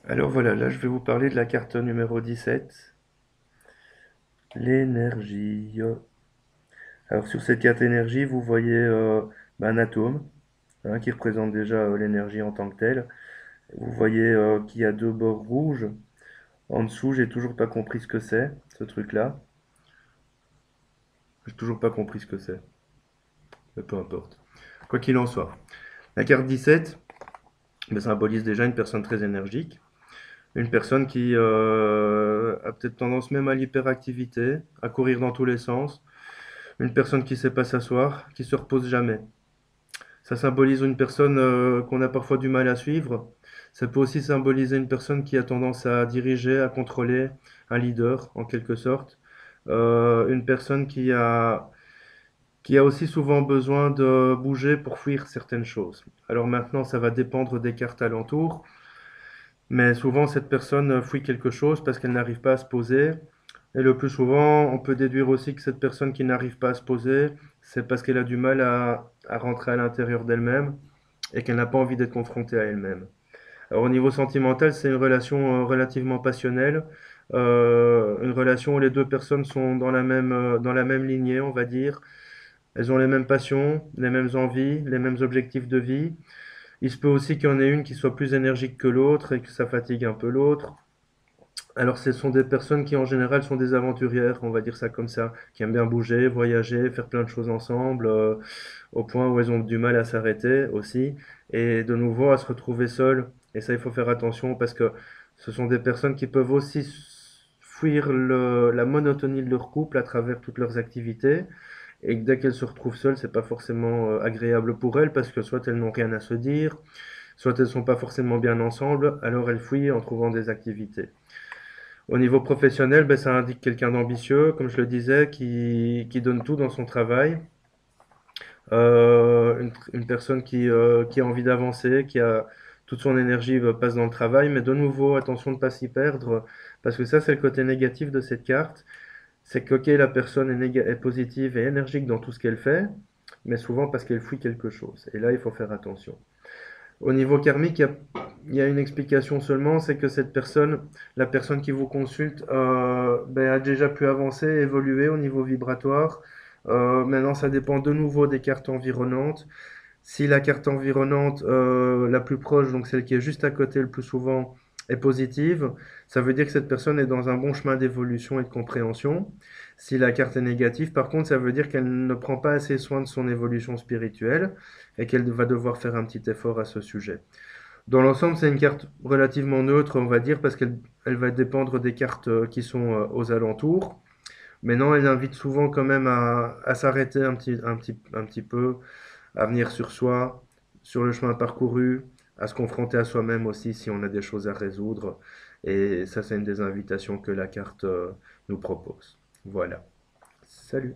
Alors voilà, là je vais vous parler de la carte numéro 17, l'énergie. Alors sur cette carte énergie, vous voyez un atome qui représente déjà l'énergie en tant que telle. Vous voyez qu'il y a deux bords rouges. En dessous, j'ai toujours pas compris ce que c'est, ce truc-là. J'ai toujours pas compris ce que c'est, mais peu importe. Quoi qu'il en soit. La carte 17 symbolise déjà une personne très énergique. Une personne qui a peut-être tendance même à l'hyperactivité, à courir dans tous les sens. Une personne qui ne sait pas s'asseoir, qui se repose jamais. Ça symbolise une personne qu'on a parfois du mal à suivre. Ça peut aussi symboliser une personne qui a tendance à diriger, à contrôler, un leader en quelque sorte. Une personne qui a aussi souvent besoin de bouger pour fuir certaines choses. Alors maintenant, ça va dépendre des cartes alentours, mais souvent cette personne fuit quelque chose parce qu'elle n'arrive pas à se poser. Et le plus souvent, on peut déduire aussi que cette personne qui n'arrive pas à se poser, c'est parce qu'elle a du mal à rentrer à l'intérieur d'elle-même et qu'elle n'a pas envie d'être confrontée à elle-même. Alors au niveau sentimental, c'est une relation relativement passionnelle, une relation où les deux personnes sont dans la même lignée, on va dire. Elles ont les mêmes passions, les mêmes envies, les mêmes objectifs de vie. Il se peut aussi qu'il y en ait une qui soit plus énergique que l'autre et que ça fatigue un peu l'autre. Alors, ce sont des personnes qui, en général, sont des aventurières, on va dire ça comme ça, qui aiment bien bouger, voyager, faire plein de choses ensemble, au point où elles ont du mal à s'arrêter aussi, et de nouveau à se retrouver seules. Et ça, il faut faire attention parce que ce sont des personnes qui peuvent aussi fuir la monotonie de leur couple à travers toutes leurs activités, et que dès qu'elles se retrouvent seules, c'est pas forcément agréable pour elles parce que soit elles n'ont rien à se dire, soit elles sont pas forcément bien ensemble, alors elles fuient en trouvant des activités. Au niveau professionnel, ça indique quelqu'un d'ambitieux, comme je le disais, qui donne tout dans son travail. Une personne qui a envie d'avancer, qui a toute son énergie passe dans le travail, mais de nouveau, attention de ne pas s'y perdre, parce que ça, c'est le côté négatif de cette carte. C'est que, ok, la personne est positive et énergique dans tout ce qu'elle fait, mais souvent parce qu'elle fuit quelque chose. Et là, il faut faire attention. Au niveau karmique, il y a une explication seulement, c'est que cette personne, la personne qui vous consulte, a déjà pu avancer, évoluer au niveau vibratoire. Maintenant, ça dépend de nouveau des cartes environnantes. Si la carte environnante, la plus proche, donc celle qui est juste à côté le plus souvent, est positive, ça veut dire que cette personne est dans un bon chemin d'évolution et de compréhension. Si la carte est négative, par contre, ça veut dire qu'elle ne prend pas assez soin de son évolution spirituelle et qu'elle va devoir faire un petit effort à ce sujet. Dans l'ensemble, c'est une carte relativement neutre, on va dire, parce qu'elle va dépendre des cartes qui sont aux alentours. Mais non, elle invite souvent quand même à s'arrêter un petit peu, à venir sur soi, sur le chemin parcouru, à se confronter à soi-même aussi si on a des choses à résoudre. Et ça, c'est une des invitations que la carte nous propose. Voilà. Salut.